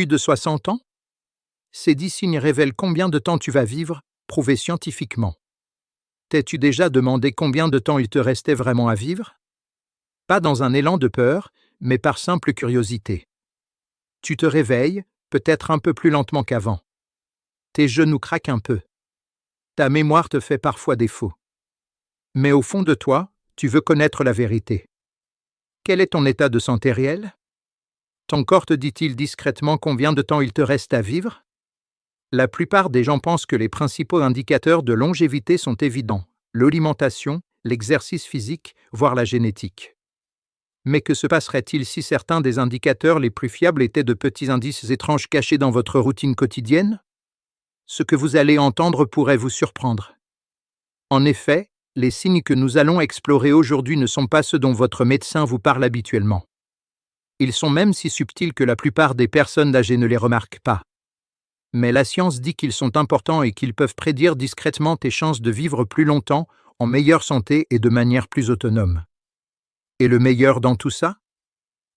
plus de 60 ans? Ces 10 signes révèlent combien de temps tu vas vivre, prouvé scientifiquement. T'es-tu déjà demandé combien de temps il te restait vraiment à vivre? Pas dans un élan de peur, mais par simple curiosité. Tu te réveilles, peut-être un peu plus lentement qu'avant. Tes genoux craquent un peu. Ta mémoire te fait parfois défaut. Mais au fond de toi, tu veux connaître la vérité. Quel est ton état de santé réel? Ton corps te dit-il discrètement combien de temps il te reste à vivre? La plupart des gens pensent que les principaux indicateurs de longévité sont évidents: l'alimentation, l'exercice physique, voire la génétique. Mais que se passerait-il si certains des indicateurs les plus fiables étaient de petits indices étranges cachés dans votre routine quotidienne? Ce que vous allez entendre pourrait vous surprendre. En effet, les signes que nous allons explorer aujourd'hui ne sont pas ceux dont votre médecin vous parle habituellement. Ils sont même si subtils que la plupart des personnes âgées ne les remarquent pas. Mais la science dit qu'ils sont importants et qu'ils peuvent prédire discrètement tes chances de vivre plus longtemps, en meilleure santé et de manière plus autonome. Et le meilleur dans tout ça?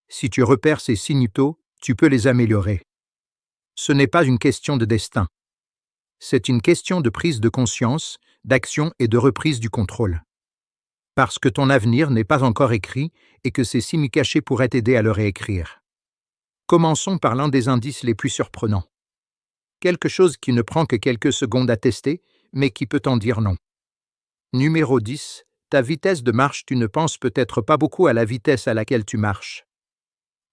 Si tu repères ces signes tôt, tu peux les améliorer. Ce n'est pas une question de destin. C'est une question de prise de conscience, d'action et de reprise du contrôle. Parce que ton avenir n'est pas encore écrit et que ces signes cachés pourraient t'aider à le réécrire. Commençons par l'un des indices les plus surprenants. Quelque chose qui ne prend que quelques secondes à tester, mais qui peut en dire non. Numéro 10. Ta vitesse de marche. Tu ne penses peut-être pas beaucoup à la vitesse à laquelle tu marches.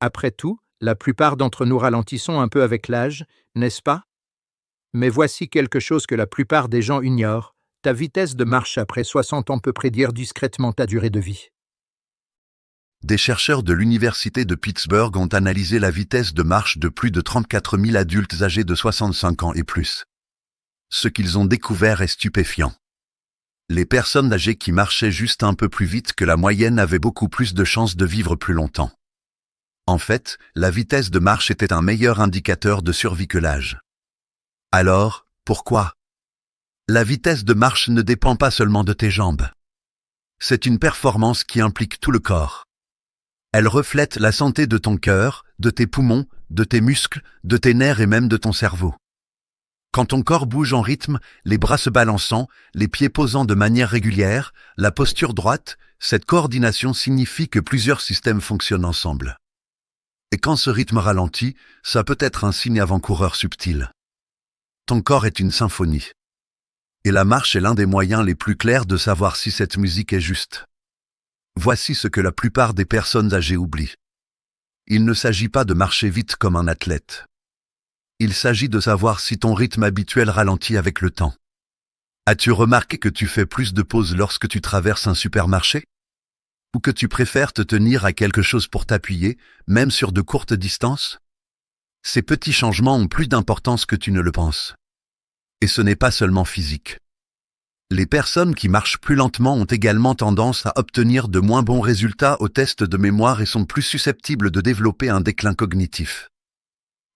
Après tout, la plupart d'entre nous ralentissons un peu avec l'âge, n'est-ce pas? Mais voici quelque chose que la plupart des gens ignorent. Ta vitesse de marche après 60 ans peut prédire discrètement ta durée de vie. Des chercheurs de l'Université de Pittsburgh ont analysé la vitesse de marche de plus de 34 000 adultes âgés de 65 ans et plus. Ce qu'ils ont découvert est stupéfiant. Les personnes âgées qui marchaient juste un peu plus vite que la moyenne avaient beaucoup plus de chances de vivre plus longtemps. En fait, la vitesse de marche était un meilleur indicateur de survie que l'âge. Alors, pourquoi? La vitesse de marche ne dépend pas seulement de tes jambes. C'est une performance qui implique tout le corps. Elle reflète la santé de ton cœur, de tes poumons, de tes muscles, de tes nerfs et même de ton cerveau. Quand ton corps bouge en rythme, les bras se balançant, les pieds posant de manière régulière, la posture droite, cette coordination signifie que plusieurs systèmes fonctionnent ensemble. Et quand ce rythme ralentit, ça peut être un signe avant-coureur subtil. Ton corps est une symphonie. Et la marche est l'un des moyens les plus clairs de savoir si cette musique est juste. Voici ce que la plupart des personnes âgées oublient. Il ne s'agit pas de marcher vite comme un athlète. Il s'agit de savoir si ton rythme habituel ralentit avec le temps. As-tu remarqué que tu fais plus de pauses lorsque tu traverses un supermarché? Ou que tu préfères te tenir à quelque chose pour t'appuyer, même sur de courtes distances? Ces petits changements ont plus d'importance que tu ne le penses. Et ce n'est pas seulement physique. Les personnes qui marchent plus lentement ont également tendance à obtenir de moins bons résultats aux tests de mémoire et sont plus susceptibles de développer un déclin cognitif.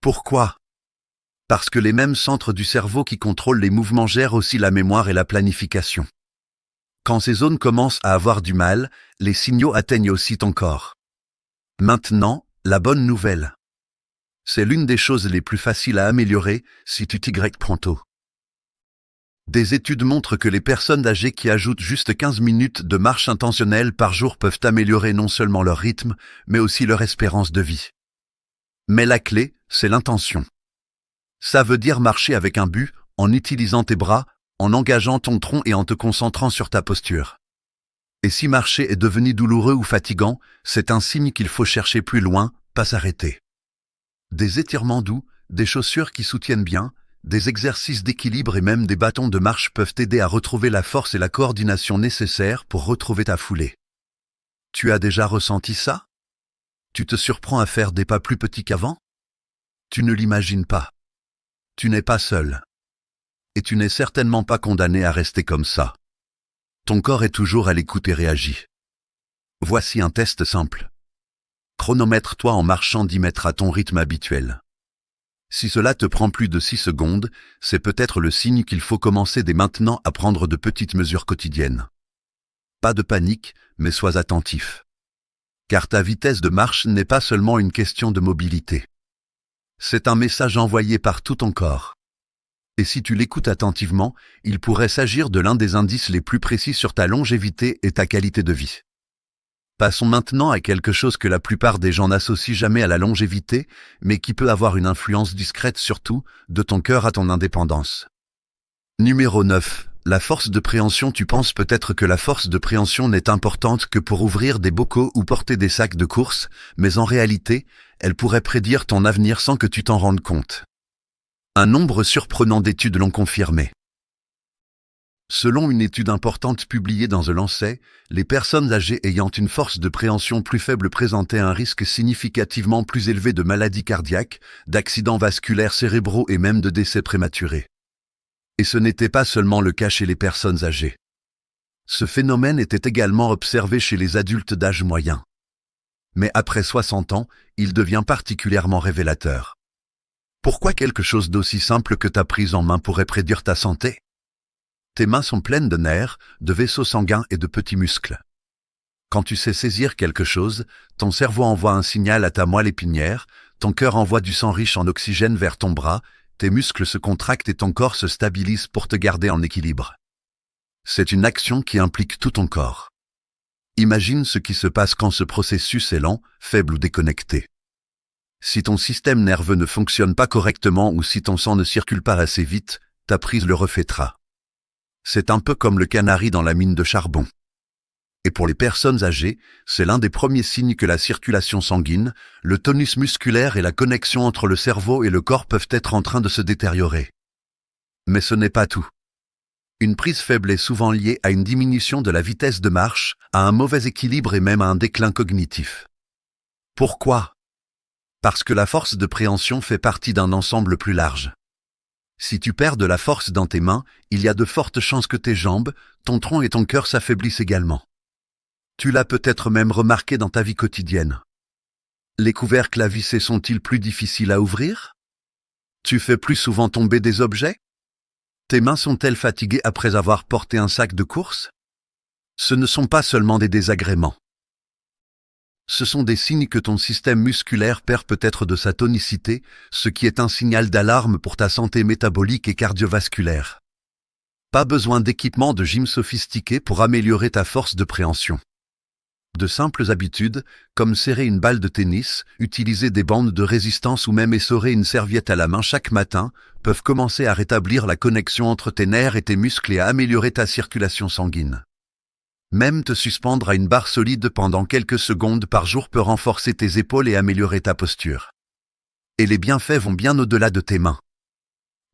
Pourquoi? Parce que les mêmes centres du cerveau qui contrôlent les mouvements gèrent aussi la mémoire et la planification. Quand ces zones commencent à avoir du mal, les signaux atteignent aussi ton corps. Maintenant, la bonne nouvelle. C'est l'une des choses les plus faciles à améliorer si tu t'y prends tôt. Des études montrent que les personnes âgées qui ajoutent juste 15 minutes de marche intentionnelle par jour peuvent améliorer non seulement leur rythme, mais aussi leur espérance de vie. Mais la clé, c'est l'intention. Ça veut dire marcher avec un but, en utilisant tes bras, en engageant ton tronc et en te concentrant sur ta posture. Et si marcher est devenu douloureux ou fatigant, c'est un signe qu'il faut chercher plus loin, pas s'arrêter. Des étirements doux, des chaussures qui soutiennent bien, des exercices d'équilibre et même des bâtons de marche peuvent t'aider à retrouver la force et la coordination nécessaires pour retrouver ta foulée. Tu as déjà ressenti ça? Tu te surprends à faire des pas plus petits qu'avant? Tu ne l'imagines pas. Tu n'es pas seul. Et tu n'es certainement pas condamné à rester comme ça. Ton corps est toujours à l'écoute et réagit. Voici un test simple. Chronomètre-toi en marchant 10 mètres à ton rythme habituel. Si cela te prend plus de 6 secondes, c'est peut-être le signe qu'il faut commencer dès maintenant à prendre de petites mesures quotidiennes. Pas de panique, mais sois attentif. Car ta vitesse de marche n'est pas seulement une question de mobilité. C'est un message envoyé par tout ton corps. Et si tu l'écoutes attentivement, il pourrait s'agir de l'un des indices les plus précis sur ta longévité et ta qualité de vie. Passons maintenant à quelque chose que la plupart des gens n'associent jamais à la longévité, mais qui peut avoir une influence discrète sur tout, de ton cœur à ton indépendance. Numéro 9. La force de préhension. Tu penses peut-être que la force de préhension n'est importante que pour ouvrir des bocaux ou porter des sacs de course, mais en réalité, elle pourrait prédire ton avenir sans que tu t'en rendes compte. Un nombre surprenant d'études l'ont confirmé. Selon une étude importante publiée dans The Lancet, les personnes âgées ayant une force de préhension plus faible présentaient un risque significativement plus élevé de maladies cardiaques, d'accidents vasculaires cérébraux et même de décès prématurés. Et ce n'était pas seulement le cas chez les personnes âgées. Ce phénomène était également observé chez les adultes d'âge moyen. Mais après 60 ans, il devient particulièrement révélateur. Pourquoi quelque chose d'aussi simple que ta prise en main pourrait prédire ta santé ? Tes mains sont pleines de nerfs, de vaisseaux sanguins et de petits muscles. Quand tu sais saisir quelque chose, ton cerveau envoie un signal à ta moelle épinière, ton cœur envoie du sang riche en oxygène vers ton bras, tes muscles se contractent et ton corps se stabilise pour te garder en équilibre. C'est une action qui implique tout ton corps. Imagine ce qui se passe quand ce processus est lent, faible ou déconnecté. Si ton système nerveux ne fonctionne pas correctement ou si ton sang ne circule pas assez vite, ta prise le reflètera. C'est un peu comme le canari dans la mine de charbon. Et pour les personnes âgées, c'est l'un des premiers signes que la circulation sanguine, le tonus musculaire et la connexion entre le cerveau et le corps peuvent être en train de se détériorer. Mais ce n'est pas tout. Une prise faible est souvent liée à une diminution de la vitesse de marche, à un mauvais équilibre et même à un déclin cognitif. Pourquoi ? Parce que la force de préhension fait partie d'un ensemble plus large. Si tu perds de la force dans tes mains, il y a de fortes chances que tes jambes, ton tronc et ton cœur s'affaiblissent également. Tu l'as peut-être même remarqué dans ta vie quotidienne. Les couvercles à visser sont-ils plus difficiles à ouvrir ? Tu fais plus souvent tomber des objets ? Tes mains sont-elles fatiguées après avoir porté un sac de course ? Ce ne sont pas seulement des désagréments. Ce sont des signes que ton système musculaire perd peut-être de sa tonicité, ce qui est un signal d'alarme pour ta santé métabolique et cardiovasculaire. Pas besoin d'équipements de gym sophistiqués pour améliorer ta force de préhension. De simples habitudes, comme serrer une balle de tennis, utiliser des bandes de résistance ou même essorer une serviette à la main chaque matin, peuvent commencer à rétablir la connexion entre tes nerfs et tes muscles et à améliorer ta circulation sanguine. Même te suspendre à une barre solide pendant quelques secondes par jour peut renforcer tes épaules et améliorer ta posture. Et les bienfaits vont bien au-delà de tes mains.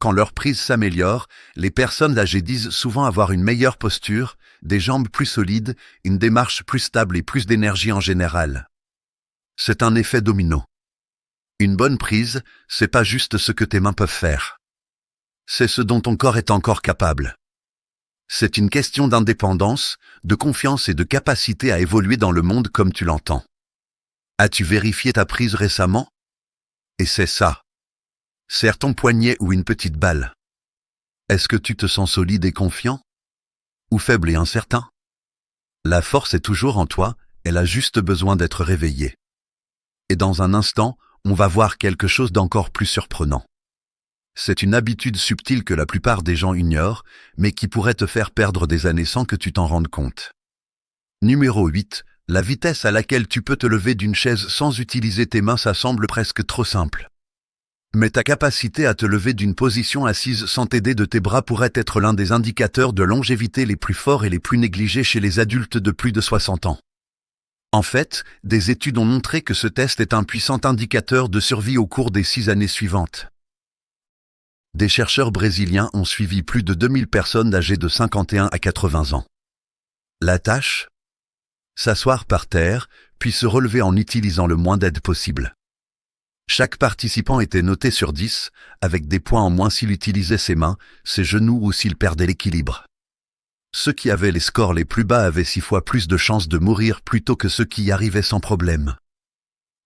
Quand leur prise s'améliore, les personnes âgées disent souvent avoir une meilleure posture, des jambes plus solides, une démarche plus stable et plus d'énergie en général. C'est un effet domino. Une bonne prise, c'est pas juste ce que tes mains peuvent faire. C'est ce dont ton corps est encore capable. C'est une question d'indépendance, de confiance et de capacité à évoluer dans le monde comme tu l'entends. As-tu vérifié ta prise récemment ? Et c'est ça. Serre ton poignet ou une petite balle. Est-ce que tu te sens solide et confiant ? Ou faible et incertain ? La force est toujours en toi, elle a juste besoin d'être réveillée. Et dans un instant, on va voir quelque chose d'encore plus surprenant. C'est une habitude subtile que la plupart des gens ignorent, mais qui pourrait te faire perdre des années sans que tu t'en rendes compte. Numéro 8. La vitesse à laquelle tu peux te lever d'une chaise sans utiliser tes mains, ça semble presque trop simple. Mais ta capacité à te lever d'une position assise sans t'aider de tes bras pourrait être l'un des indicateurs de longévité les plus forts et les plus négligés chez les adultes de plus de 60 ans. En fait, des études ont montré que ce test est un puissant indicateur de survie au cours des 6 années suivantes. Des chercheurs brésiliens ont suivi plus de 2000 personnes âgées de 51 à 80 ans. La tâche ? S'asseoir par terre, puis se relever en utilisant le moins d'aide possible. Chaque participant était noté sur 10, avec des points en moins s'il utilisait ses mains, ses genoux ou s'il perdait l'équilibre. Ceux qui avaient les scores les plus bas avaient 6 fois plus de chances de mourir plutôt que ceux qui y arrivaient sans problème.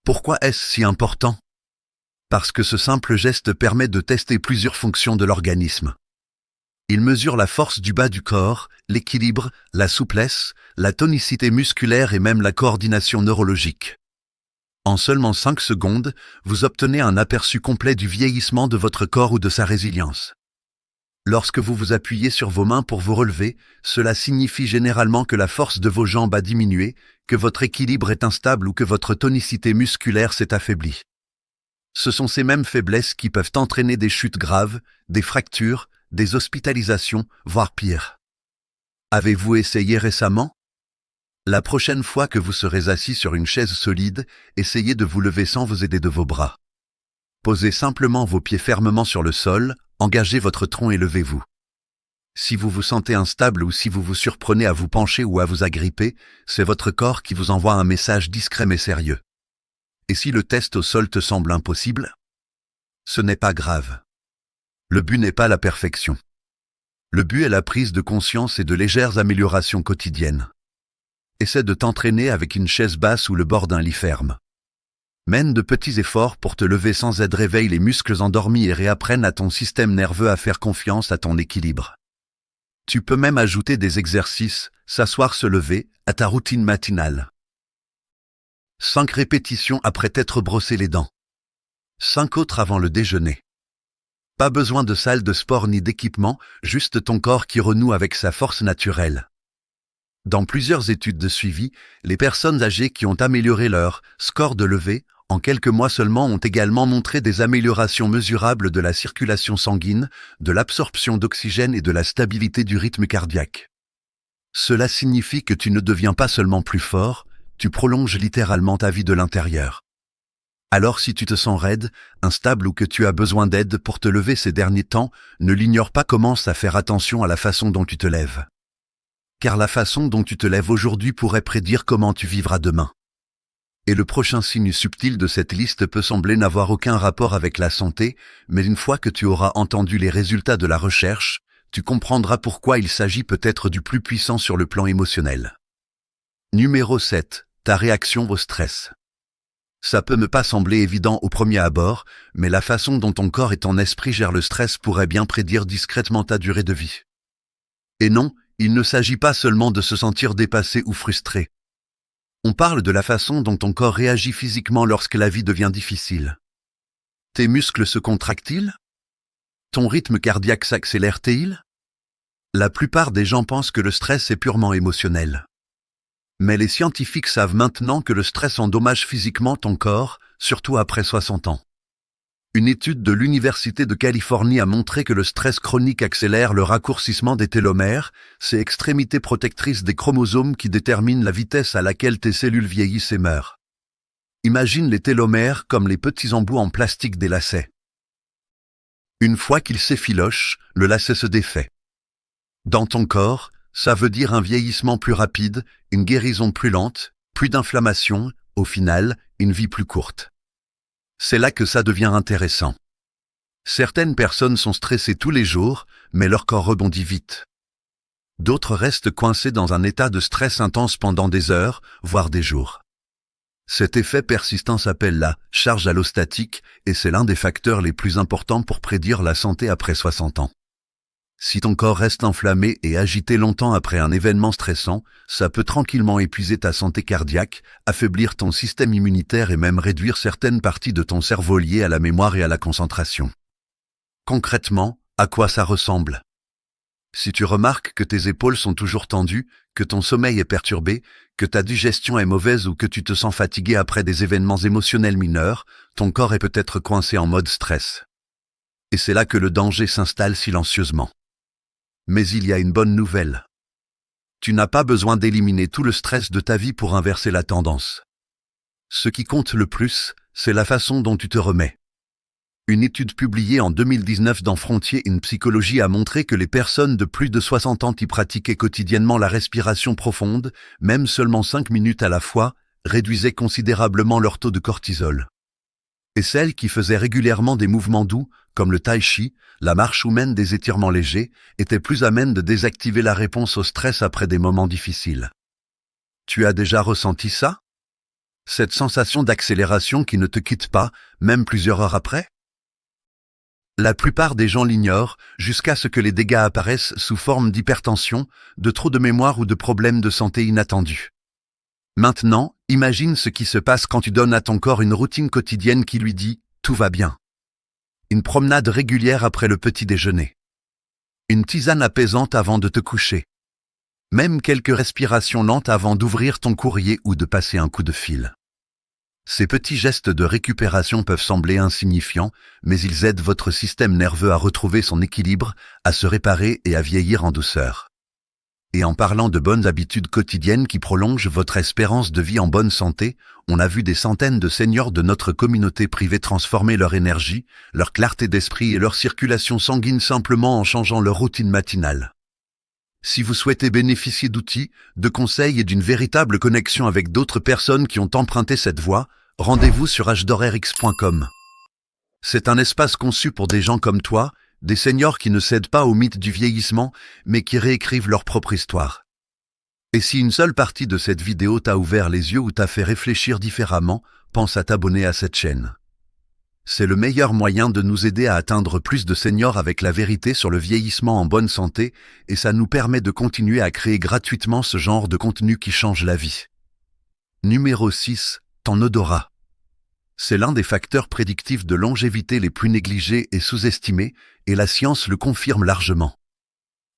Pourquoi est-ce si important ? Parce que ce simple geste permet de tester plusieurs fonctions de l'organisme. Il mesure la force du bas du corps, l'équilibre, la souplesse, la tonicité musculaire et même la coordination neurologique. En seulement 5 secondes, vous obtenez un aperçu complet du vieillissement de votre corps ou de sa résilience. Lorsque vous vous appuyez sur vos mains pour vous relever, cela signifie généralement que la force de vos jambes a diminué, que votre équilibre est instable ou que votre tonicité musculaire s'est affaiblie. Ce sont ces mêmes faiblesses qui peuvent entraîner des chutes graves, des fractures, des hospitalisations, voire pire. Avez-vous essayé récemment? La prochaine fois que vous serez assis sur une chaise solide, essayez de vous lever sans vous aider de vos bras. Posez simplement vos pieds fermement sur le sol, engagez votre tronc et levez-vous. Si vous vous sentez instable ou si vous vous surprenez à vous pencher ou à vous agripper, c'est votre corps qui vous envoie un message discret mais sérieux. Et si le test au sol te semble impossible? Ce n'est pas grave. Le but n'est pas la perfection. Le but est la prise de conscience et de légères améliorations quotidiennes. Essaie de t'entraîner avec une chaise basse ou le bord d'un lit ferme. Mène de petits efforts pour te lever sans aide, réveille les muscles endormis et réapprenne à ton système nerveux à faire confiance à ton équilibre. Tu peux même ajouter des exercices, s'asseoir, se lever, à ta routine matinale. 5 répétitions après t'être brossé les dents. 5 autres avant le déjeuner. Pas besoin de salle de sport ni d'équipement, juste ton corps qui renoue avec sa force naturelle. Dans plusieurs études de suivi, les personnes âgées qui ont amélioré leur score de levée, en quelques mois seulement, ont également montré des améliorations mesurables de la circulation sanguine, de l'absorption d'oxygène et de la stabilité du rythme cardiaque. Cela signifie que tu ne deviens pas seulement plus fort, tu prolonges littéralement ta vie de l'intérieur. Alors si tu te sens raide, instable ou que tu as besoin d'aide pour te lever ces derniers temps, ne l'ignore pas, commence à faire attention à la façon dont tu te lèves. Car la façon dont tu te lèves aujourd'hui pourrait prédire comment tu vivras demain. Et le prochain signe subtil de cette liste peut sembler n'avoir aucun rapport avec la santé, mais une fois que tu auras entendu les résultats de la recherche, tu comprendras pourquoi il s'agit peut-être du plus puissant sur le plan émotionnel. Numéro 7. Ta réaction au stress. Ça peut ne pas sembler évident au premier abord, mais la façon dont ton corps et ton esprit gèrent le stress pourrait bien prédire discrètement ta durée de vie. Et non, il ne s'agit pas seulement de se sentir dépassé ou frustré. On parle de la façon dont ton corps réagit physiquement lorsque la vie devient difficile. Tes muscles se contractent-ils? Ton rythme cardiaque s'accélère-t-il? La plupart des gens pensent que le stress est purement émotionnel. Mais les scientifiques savent maintenant que le stress endommage physiquement ton corps, surtout après 60 ans. Une étude de l'Université de Californie a montré que le stress chronique accélère le raccourcissement des télomères, ces extrémités protectrices des chromosomes qui déterminent la vitesse à laquelle tes cellules vieillissent et meurent. Imagine les télomères comme les petits embouts en plastique des lacets. Une fois qu'ils s'effilochent, le lacet se défait. Dans ton corps, ça veut dire un vieillissement plus rapide, une guérison plus lente, plus d'inflammation, au final, une vie plus courte. C'est là que ça devient intéressant. Certaines personnes sont stressées tous les jours, mais leur corps rebondit vite. D'autres restent coincés dans un état de stress intense pendant des heures, voire des jours. Cet effet persistant s'appelle la charge allostatique et c'est l'un des facteurs les plus importants pour prédire la santé après 60 ans. Si ton corps reste enflammé et agité longtemps après un événement stressant, ça peut tranquillement épuiser ta santé cardiaque, affaiblir ton système immunitaire et même réduire certaines parties de ton cerveau liées à la mémoire et à la concentration. Concrètement, à quoi ça ressemble? Si tu remarques que tes épaules sont toujours tendues, que ton sommeil est perturbé, que ta digestion est mauvaise ou que tu te sens fatigué après des événements émotionnels mineurs, ton corps est peut-être coincé en mode stress. Et c'est là que le danger s'installe silencieusement. Mais il y a une bonne nouvelle. Tu n'as pas besoin d'éliminer tout le stress de ta vie pour inverser la tendance. Ce qui compte le plus, c'est la façon dont tu te remets. Une étude publiée en 2019 dans Frontiers in Psychology a montré que les personnes de plus de 60 ans qui pratiquaient quotidiennement la respiration profonde, même seulement 5 minutes à la fois, réduisaient considérablement leur taux de cortisol. Et celles qui faisaient régulièrement des mouvements doux, comme le tai chi, la marche ou même des étirements légers, étaient plus amènes de désactiver la réponse au stress après des moments difficiles. Tu as déjà ressenti ça? Cette sensation d'accélération qui ne te quitte pas, même plusieurs heures après? La plupart des gens l'ignorent, jusqu'à ce que les dégâts apparaissent sous forme d'hypertension, de trop de mémoire ou de problèmes de santé inattendus. Maintenant, imagine ce qui se passe quand tu donnes à ton corps une routine quotidienne qui lui dit « tout va bien ». Une promenade régulière après le petit déjeuner. Une tisane apaisante avant de te coucher. Même quelques respirations lentes avant d'ouvrir ton courrier ou de passer un coup de fil. Ces petits gestes de récupération peuvent sembler insignifiants, mais ils aident votre système nerveux à retrouver son équilibre, à se réparer et à vieillir en douceur. Et en parlant de bonnes habitudes quotidiennes qui prolongent votre espérance de vie en bonne santé, on a vu des centaines de seniors de notre communauté privée transformer leur énergie, leur clarté d'esprit et leur circulation sanguine simplement en changeant leur routine matinale. Si vous souhaitez bénéficier d'outils, de conseils et d'une véritable connexion avec d'autres personnes qui ont emprunté cette voie, rendez-vous sur hdorerx.com. C'est un espace conçu pour des gens comme toi, des seniors qui ne cèdent pas au mythe du vieillissement, mais qui réécrivent leur propre histoire. Et si une seule partie de cette vidéo t'a ouvert les yeux ou t'a fait réfléchir différemment, pense à t'abonner à cette chaîne. C'est le meilleur moyen de nous aider à atteindre plus de seniors avec la vérité sur le vieillissement en bonne santé, et ça nous permet de continuer à créer gratuitement ce genre de contenu qui change la vie. Numéro 6. Ton odorat. C'est l'un des facteurs prédictifs de longévité les plus négligés et sous-estimés, et la science le confirme largement.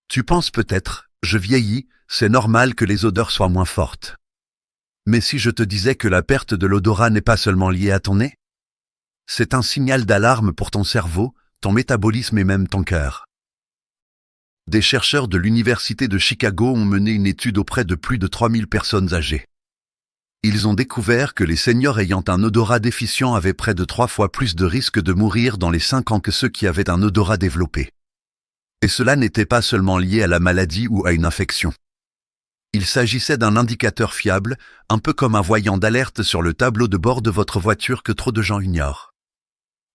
Tu penses peut-être, je vieillis, c'est normal que les odeurs soient moins fortes. Mais si je te disais que la perte de l'odorat n'est pas seulement liée à ton nez? C'est un signal d'alarme pour ton cerveau, ton métabolisme et même ton cœur. Des chercheurs de l'Université de Chicago ont mené une étude auprès de plus de 3000 personnes âgées. Ils ont découvert que les seniors ayant un odorat déficient avaient près de 3 fois plus de risques de mourir dans les 5 ans que ceux qui avaient un odorat développé. Et cela n'était pas seulement lié à la maladie ou à une infection. Il s'agissait d'un indicateur fiable, un peu comme un voyant d'alerte sur le tableau de bord de votre voiture que trop de gens ignorent.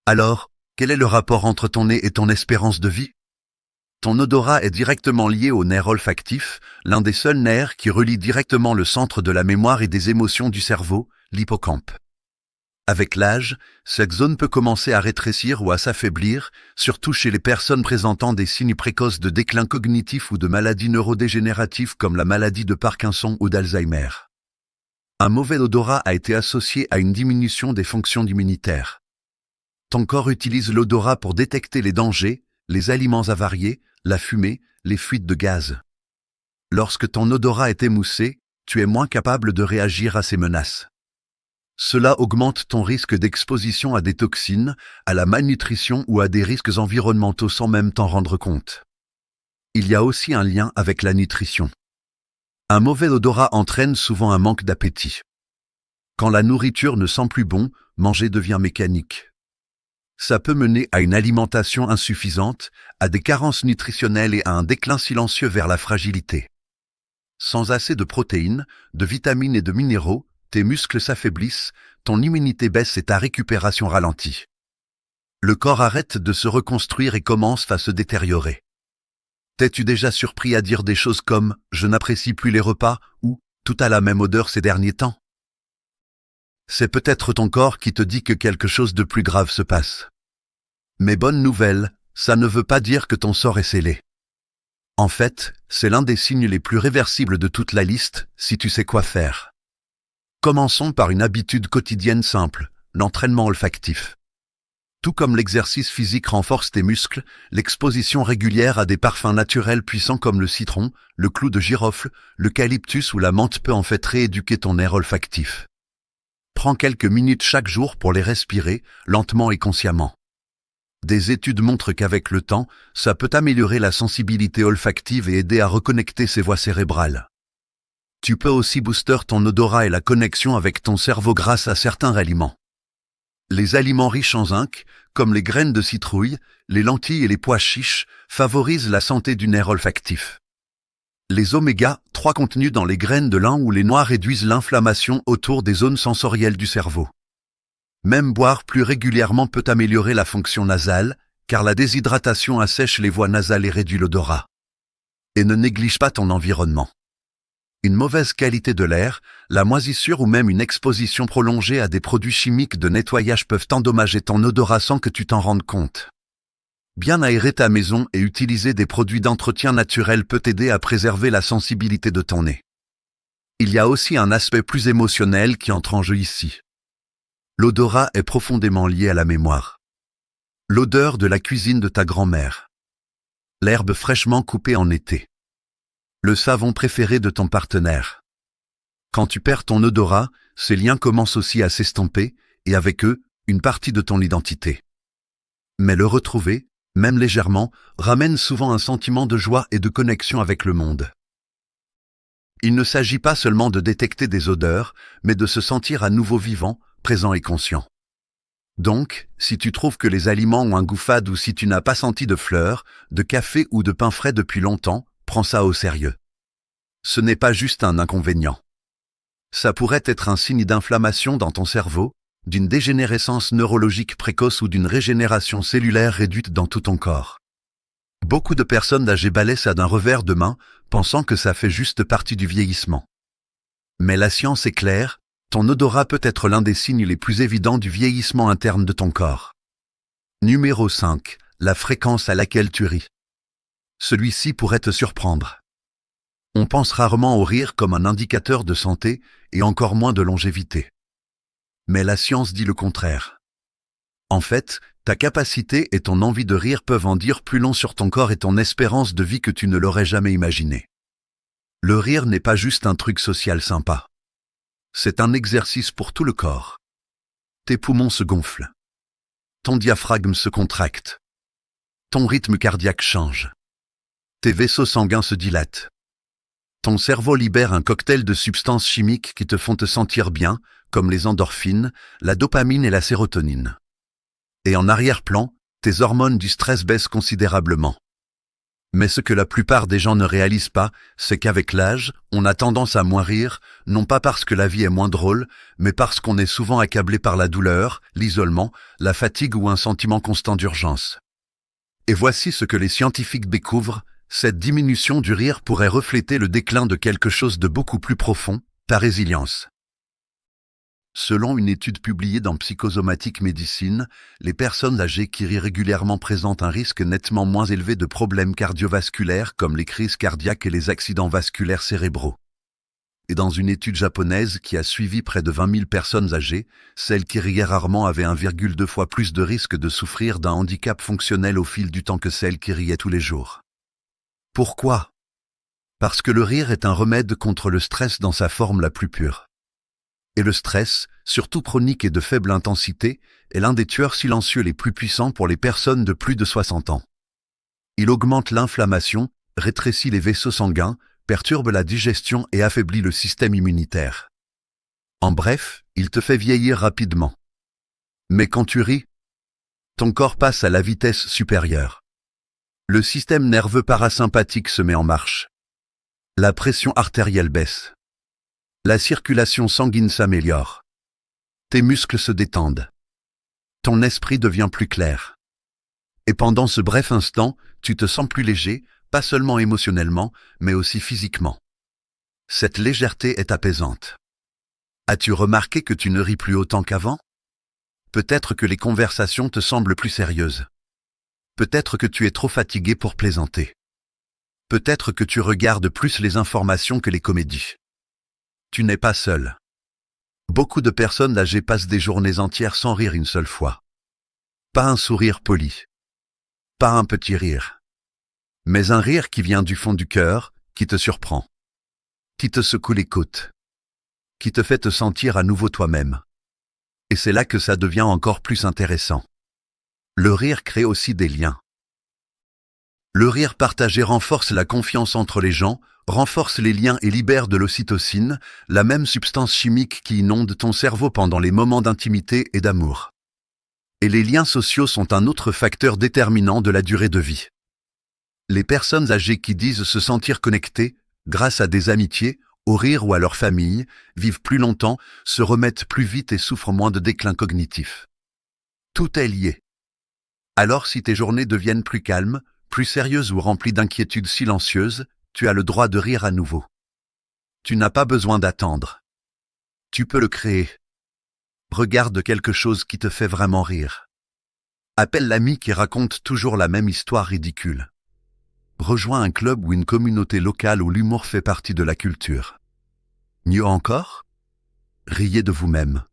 Alors, quel est le rapport entre ton nez et ton espérance de vie? Ton odorat est directement lié au nerf olfactif, l'un des seuls nerfs qui relie directement le centre de la mémoire et des émotions du cerveau, l'hippocampe. Avec l'âge, cette zone peut commencer à rétrécir ou à s'affaiblir, surtout chez les personnes présentant des signes précoces de déclin cognitif ou de maladies neurodégénératives comme la maladie de Parkinson ou d'Alzheimer. Un mauvais odorat a été associé à une diminution des fonctions immunitaires. Ton corps utilise l'odorat pour détecter les dangers, les aliments avariés, la fumée, les fuites de gaz. Lorsque ton odorat est émoussé, tu es moins capable de réagir à ces menaces. Cela augmente ton risque d'exposition à des toxines, à la malnutrition ou à des risques environnementaux sans même t'en rendre compte. Il y a aussi un lien avec la nutrition. Un mauvais odorat entraîne souvent un manque d'appétit. Quand la nourriture ne sent plus bon, manger devient mécanique. Ça peut mener à une alimentation insuffisante, à des carences nutritionnelles et à un déclin silencieux vers la fragilité. Sans assez de protéines, de vitamines et de minéraux, tes muscles s'affaiblissent, ton immunité baisse et ta récupération ralentit. Le corps arrête de se reconstruire et commence à se détériorer. T'es-tu déjà surpris à dire des choses comme « je n'apprécie plus les repas » ou « tout a la même odeur ces derniers temps » ? C'est peut-être ton corps qui te dit que quelque chose de plus grave se passe. Mais bonne nouvelle, ça ne veut pas dire que ton sort est scellé. En fait, c'est l'un des signes les plus réversibles de toute la liste, si tu sais quoi faire. Commençons par une habitude quotidienne simple, l'entraînement olfactif. Tout comme l'exercice physique renforce tes muscles, l'exposition régulière à des parfums naturels puissants comme le citron, le clou de girofle, l'eucalyptus ou la menthe peut en fait rééduquer ton nerf olfactif. Prends quelques minutes chaque jour pour les respirer, lentement et consciemment. Des études montrent qu'avec le temps, ça peut améliorer la sensibilité olfactive et aider à reconnecter ses voies cérébrales. Tu peux aussi booster ton odorat et la connexion avec ton cerveau grâce à certains aliments. Les aliments riches en zinc, comme les graines de citrouille, les lentilles et les pois chiches, favorisent la santé du nerf olfactif. Les oméga-3 contenus dans les graines de lin ou les noix réduisent l'inflammation autour des zones sensorielles du cerveau. Même boire plus régulièrement peut améliorer la fonction nasale, car la déshydratation assèche les voies nasales et réduit l'odorat. Et ne néglige pas ton environnement. Une mauvaise qualité de l'air, la moisissure ou même une exposition prolongée à des produits chimiques de nettoyage peuvent endommager ton odorat sans que tu t'en rendes compte. Bien aérer ta maison et utiliser des produits d'entretien naturel peut t'aider à préserver la sensibilité de ton nez. Il y a aussi un aspect plus émotionnel qui entre en jeu ici. L'odorat est profondément lié à la mémoire. L'odeur de la cuisine de ta grand-mère. L'herbe fraîchement coupée en été. Le savon préféré de ton partenaire. Quand tu perds ton odorat, ces liens commencent aussi à s'estomper, et avec eux, une partie de ton identité. Mais le retrouver, même légèrement, ramène souvent un sentiment de joie et de connexion avec le monde. Il ne s'agit pas seulement de détecter des odeurs, mais de se sentir à nouveau vivant, présent et conscient. Donc, si tu trouves que les aliments ont un goût fade ou si tu n'as pas senti de fleurs, de café ou de pain frais depuis longtemps, prends ça au sérieux. Ce n'est pas juste un inconvénient. Ça pourrait être un signe d'inflammation dans ton cerveau, d'une dégénérescence neurologique précoce ou d'une régénération cellulaire réduite dans tout ton corps. Beaucoup de personnes âgées balaient ça d'un revers de main, pensant que ça fait juste partie du vieillissement. Mais la science est claire, ton odorat peut être l'un des signes les plus évidents du vieillissement interne de ton corps. Numéro 5. La fréquence à laquelle tu ris. Celui-ci pourrait te surprendre. On pense rarement au rire comme un indicateur de santé et encore moins de longévité. Mais la science dit le contraire. En fait, ta capacité et ton envie de rire peuvent en dire plus long sur ton corps et ton espérance de vie que tu ne l'aurais jamais imaginé. Le rire n'est pas juste un truc social sympa. C'est un exercice pour tout le corps. Tes poumons se gonflent. Ton diaphragme se contracte. Ton rythme cardiaque change. Tes vaisseaux sanguins se dilatent. Ton cerveau libère un cocktail de substances chimiques qui te font te sentir bien, comme les endorphines, la dopamine et la sérotonine. Et en arrière-plan, tes hormones du stress baissent considérablement. Mais ce que la plupart des gens ne réalisent pas, c'est qu'avec l'âge, on a tendance à moins rire, non pas parce que la vie est moins drôle, mais parce qu'on est souvent accablé par la douleur, l'isolement, la fatigue ou un sentiment constant d'urgence. Et voici ce que les scientifiques découvrent, cette diminution du rire pourrait refléter le déclin de quelque chose de beaucoup plus profond, ta résilience. Selon une étude publiée dans Psychosomatic Medicine, les personnes âgées qui rient régulièrement présentent un risque nettement moins élevé de problèmes cardiovasculaires comme les crises cardiaques et les accidents vasculaires cérébraux. Et dans une étude japonaise qui a suivi près de 20 000 personnes âgées, celles qui riaient rarement avaient 1,2 fois plus de risque de souffrir d'un handicap fonctionnel au fil du temps que celles qui riaient tous les jours. Pourquoi ? Parce que le rire est un remède contre le stress dans sa forme la plus pure. Et le stress, surtout chronique et de faible intensité, est l'un des tueurs silencieux les plus puissants pour les personnes de plus de 60 ans. Il augmente l'inflammation, rétrécit les vaisseaux sanguins, perturbe la digestion et affaiblit le système immunitaire. En bref, il te fait vieillir rapidement. Mais quand tu ris, ton corps passe à la vitesse supérieure. Le système nerveux parasympathique se met en marche. La pression artérielle baisse. La circulation sanguine s'améliore. Tes muscles se détendent. Ton esprit devient plus clair. Et pendant ce bref instant, tu te sens plus léger, pas seulement émotionnellement, mais aussi physiquement. Cette légèreté est apaisante. As-tu remarqué que tu ne ris plus autant qu'avant ? Peut-être que les conversations te semblent plus sérieuses. Peut-être que tu es trop fatigué pour plaisanter. Peut-être que tu regardes plus les informations que les comédies. Tu n'es pas seul. Beaucoup de personnes âgées passent des journées entières sans rire une seule fois. Pas un sourire poli. Pas un petit rire. Mais un rire qui vient du fond du cœur, qui te surprend. Qui te secoue les côtes. Qui te fait te sentir à nouveau toi-même. Et c'est là que ça devient encore plus intéressant. Le rire crée aussi des liens. Le rire partagé renforce la confiance entre les gens, renforce les liens et libère de l'ocytocine, la même substance chimique qui inonde ton cerveau pendant les moments d'intimité et d'amour. Et les liens sociaux sont un autre facteur déterminant de la durée de vie. Les personnes âgées qui disent se sentir connectées, grâce à des amitiés, au rire ou à leur famille, vivent plus longtemps, se remettent plus vite et souffrent moins de déclin cognitif. Tout est lié. Alors si tes journées deviennent plus calmes, plus sérieuses ou remplies d'inquiétudes silencieuses, tu as le droit de rire à nouveau. Tu n'as pas besoin d'attendre. Tu peux le créer. Regarde quelque chose qui te fait vraiment rire. Appelle l'ami qui raconte toujours la même histoire ridicule. Rejoins un club ou une communauté locale où l'humour fait partie de la culture. Mieux encore, riez de vous-même.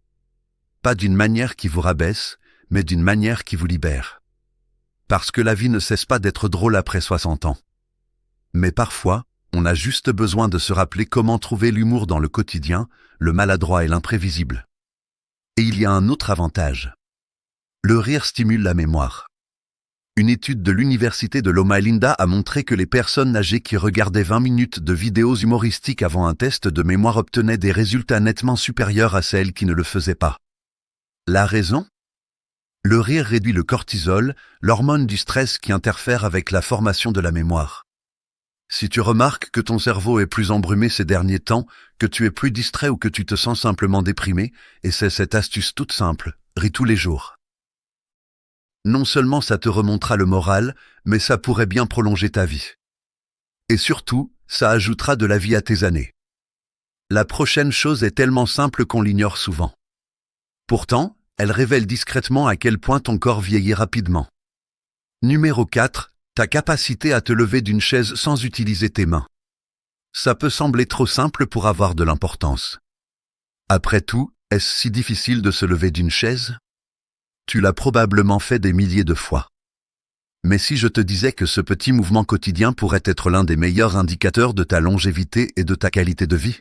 Pas d'une manière qui vous rabaisse, mais d'une manière qui vous libère. Parce que la vie ne cesse pas d'être drôle après 60 ans. Mais parfois, on a juste besoin de se rappeler comment trouver l'humour dans le quotidien, le maladroit et l'imprévisible. Et il y a un autre avantage. Le rire stimule la mémoire. Une étude de l'université de Loma Linda a montré que les personnes âgées qui regardaient 20 minutes de vidéos humoristiques avant un test de mémoire obtenaient des résultats nettement supérieurs à celles qui ne le faisaient pas. La raison ? Le rire réduit le cortisol, l'hormone du stress qui interfère avec la formation de la mémoire. Si tu remarques que ton cerveau est plus embrumé ces derniers temps, que tu es plus distrait ou que tu te sens simplement déprimé, essaie cette astuce toute simple, ris tous les jours. Non seulement ça te remontera le moral, mais ça pourrait bien prolonger ta vie. Et surtout, ça ajoutera de la vie à tes années. La prochaine chose est tellement simple qu'on l'ignore souvent. Pourtant, elle révèle discrètement à quel point ton corps vieillit rapidement. Numéro 4, ta capacité à te lever d'une chaise sans utiliser tes mains. Ça peut sembler trop simple pour avoir de l'importance. Après tout, est-ce si difficile de se lever d'une chaise ? Tu l'as probablement fait des milliers de fois. Mais si je te disais que ce petit mouvement quotidien pourrait être l'un des meilleurs indicateurs de ta longévité et de ta qualité de vie ?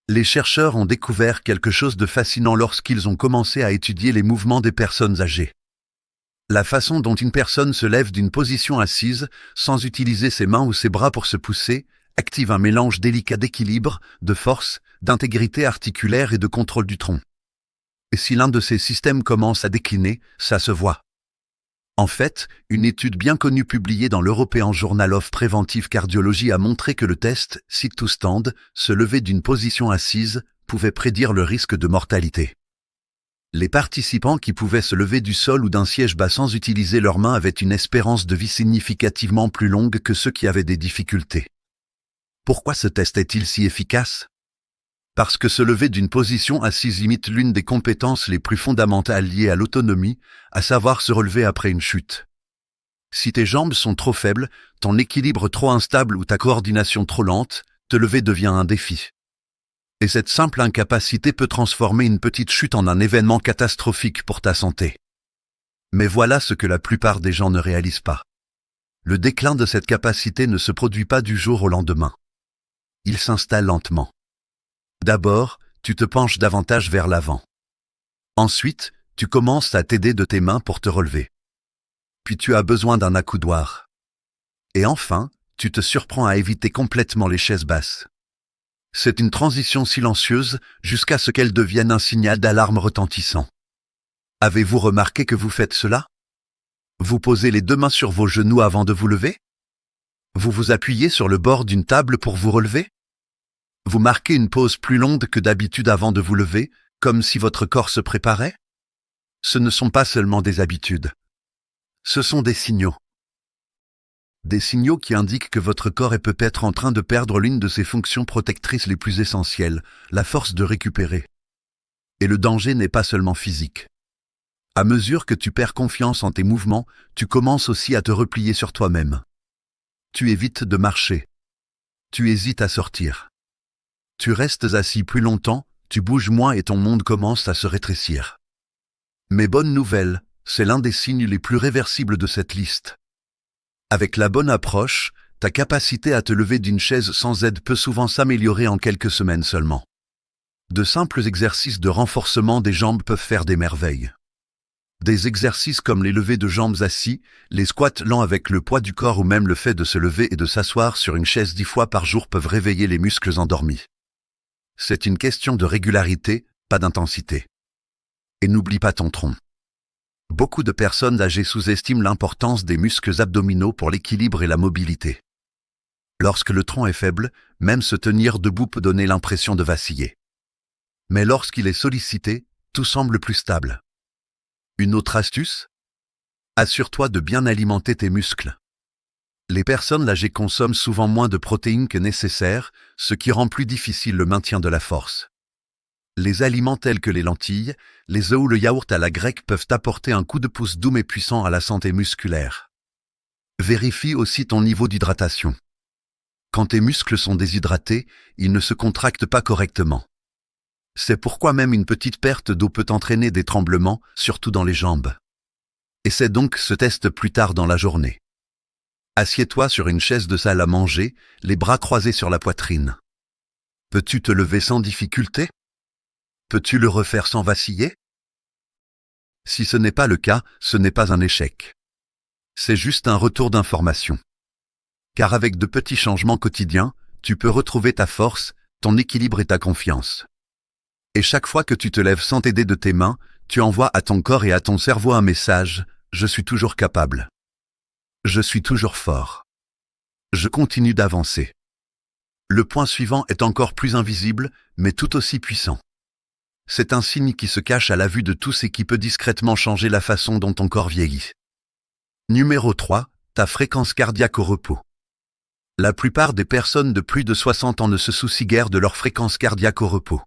Les chercheurs ont découvert quelque chose de fascinant lorsqu'ils ont commencé à étudier les mouvements des personnes âgées. La façon dont une personne se lève d'une position assise, sans utiliser ses mains ou ses bras pour se pousser, active un mélange délicat d'équilibre, de force, d'intégrité articulaire et de contrôle du tronc. Et si l'un de ces systèmes commence à décliner, ça se voit. En fait, une étude bien connue publiée dans l'European Journal of Preventive Cardiology a montré que le test Sit to Stand, se lever d'une position assise, pouvait prédire le risque de mortalité. Les participants qui pouvaient se lever du sol ou d'un siège bas sans utiliser leurs mains avaient une espérance de vie significativement plus longue que ceux qui avaient des difficultés. Pourquoi ce test est-il si efficace ? Parce que se lever d'une position assise imite l'une des compétences les plus fondamentales liées à l'autonomie, à savoir se relever après une chute. Si tes jambes sont trop faibles, ton équilibre trop instable ou ta coordination trop lente, te lever devient un défi. Et cette simple incapacité peut transformer une petite chute en un événement catastrophique pour ta santé. Mais voilà ce que la plupart des gens ne réalisent pas. Le déclin de cette capacité ne se produit pas du jour au lendemain. Il s'installe lentement. D'abord, tu te penches davantage vers l'avant. Ensuite, tu commences à t'aider de tes mains pour te relever. Puis tu as besoin d'un accoudoir. Et enfin, tu te surprends à éviter complètement les chaises basses. C'est une transition silencieuse jusqu'à ce qu'elle devienne un signal d'alarme retentissant. Avez-vous remarqué que vous faites cela ? Vous posez les deux mains sur vos genoux avant de vous lever ? Vous vous appuyez sur le bord d'une table pour vous relever ? Vous marquez une pause plus longue que d'habitude avant de vous lever, comme si votre corps se préparait ? Ce ne sont pas seulement des habitudes. Ce sont des signaux. Des signaux qui indiquent que votre corps est peut-être en train de perdre l'une de ses fonctions protectrices les plus essentielles, la force de récupérer. Et le danger n'est pas seulement physique. À mesure que tu perds confiance en tes mouvements, tu commences aussi à te replier sur toi-même. Tu évites de marcher. Tu hésites à sortir. Tu restes assis plus longtemps, tu bouges moins et ton monde commence à se rétrécir. Mais bonne nouvelle, c'est l'un des signes les plus réversibles de cette liste. Avec la bonne approche, ta capacité à te lever d'une chaise sans aide peut souvent s'améliorer en quelques semaines seulement. De simples exercices de renforcement des jambes peuvent faire des merveilles. Des exercices comme les levées de jambes assis, les squats lents avec le poids du corps ou même le fait de se lever et de s'asseoir sur une chaise 10 fois par jour peuvent réveiller les muscles endormis. C'est une question de régularité, pas d'intensité. Et n'oublie pas ton tronc. Beaucoup de personnes âgées sous-estiment l'importance des muscles abdominaux pour l'équilibre et la mobilité. Lorsque le tronc est faible, même se tenir debout peut donner l'impression de vaciller. Mais lorsqu'il est sollicité, tout semble plus stable. Une autre astuce ? Assure-toi de bien alimenter tes muscles. Les personnes âgées consomment souvent moins de protéines que nécessaire, ce qui rend plus difficile le maintien de la force. Les aliments tels que les lentilles, les œufs ou le yaourt à la grecque peuvent apporter un coup de pouce doux mais puissant à la santé musculaire. Vérifie aussi ton niveau d'hydratation. Quand tes muscles sont déshydratés, ils ne se contractent pas correctement. C'est pourquoi même une petite perte d'eau peut entraîner des tremblements, surtout dans les jambes. Essaie donc ce test plus tard dans la journée. Assieds-toi sur une chaise de salle à manger, les bras croisés sur la poitrine. Peux-tu te lever sans difficulté? Peux-tu le refaire sans vaciller? Si ce n'est pas le cas, ce n'est pas un échec. C'est juste un retour d'information. Car avec de petits changements quotidiens, tu peux retrouver ta force, ton équilibre et ta confiance. Et chaque fois que tu te lèves sans t'aider de tes mains, tu envoies à ton corps et à ton cerveau un message « Je suis toujours capable. Je suis toujours fort. Je continue d'avancer. » Le point suivant est encore plus invisible, mais tout aussi puissant. C'est un signe qui se cache à la vue de tous et qui peut discrètement changer la façon dont ton corps vieillit. Numéro 3, ta fréquence cardiaque au repos. La plupart des personnes de plus de 60 ans ne se soucient guère de leur fréquence cardiaque au repos.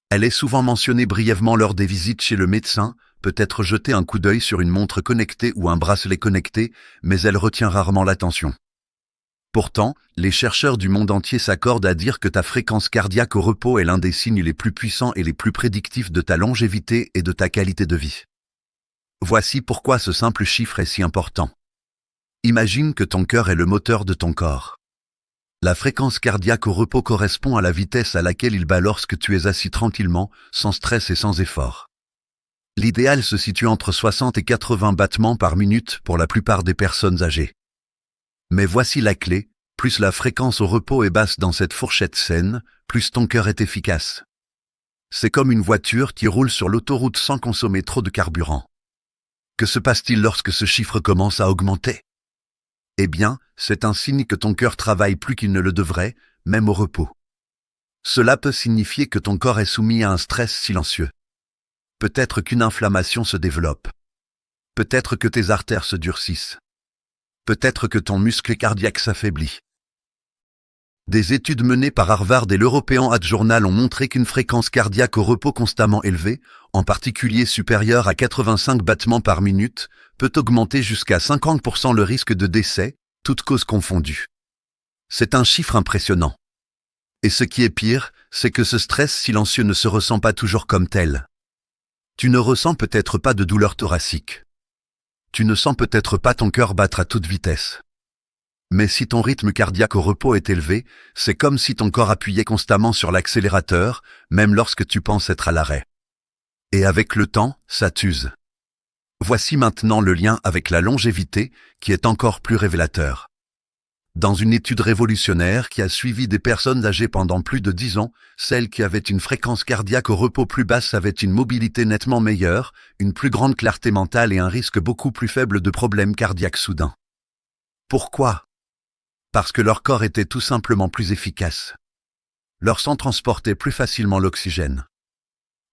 Elle est souvent mentionnée brièvement lors des visites chez le médecin, peut-être jeter un coup d'œil sur une montre connectée ou un bracelet connecté, mais elle retient rarement l'attention. Pourtant, les chercheurs du monde entier s'accordent à dire que ta fréquence cardiaque au repos est l'un des signes les plus puissants et les plus prédictifs de ta longévité et de ta qualité de vie. Voici pourquoi ce simple chiffre est si important. Imagine que ton cœur est le moteur de ton corps. La fréquence cardiaque au repos correspond à la vitesse à laquelle il bat lorsque tu es assis tranquillement, sans stress et sans effort. L'idéal se situe entre 60 et 80 battements par minute pour la plupart des personnes âgées. Mais voici la clé, plus la fréquence au repos est basse dans cette fourchette saine, plus ton cœur est efficace. C'est comme une voiture qui roule sur l'autoroute sans consommer trop de carburant. Que se passe-t-il lorsque ce chiffre commence à augmenter? Eh bien, c'est un signe que ton cœur travaille plus qu'il ne le devrait, même au repos. Cela peut signifier que ton corps est soumis à un stress silencieux. Peut-être qu'une inflammation se développe. Peut-être que tes artères se durcissent. Peut-être que ton muscle cardiaque s'affaiblit. Des études menées par Harvard et l'European Heart Journal ont montré qu'une fréquence cardiaque au repos constamment élevée, en particulier supérieure à 85 battements par minute, peut augmenter jusqu'à 50% le risque de décès, toutes causes confondues. C'est un chiffre impressionnant. Et ce qui est pire, c'est que ce stress silencieux ne se ressent pas toujours comme tel. Tu ne ressens peut-être pas de douleur thoracique. Tu ne sens peut-être pas ton cœur battre à toute vitesse. Mais si ton rythme cardiaque au repos est élevé, c'est comme si ton corps appuyait constamment sur l'accélérateur, même lorsque tu penses être à l'arrêt. Et avec le temps, ça t'use. Voici maintenant le lien avec la longévité, qui est encore plus révélateur. Dans une étude révolutionnaire qui a suivi des personnes âgées pendant plus de 10 ans, celles qui avaient une fréquence cardiaque au repos plus basse avaient une mobilité nettement meilleure, une plus grande clarté mentale et un risque beaucoup plus faible de problèmes cardiaques soudains. Pourquoi? Parce que leur corps était tout simplement plus efficace. Leur sang transportait plus facilement l'oxygène.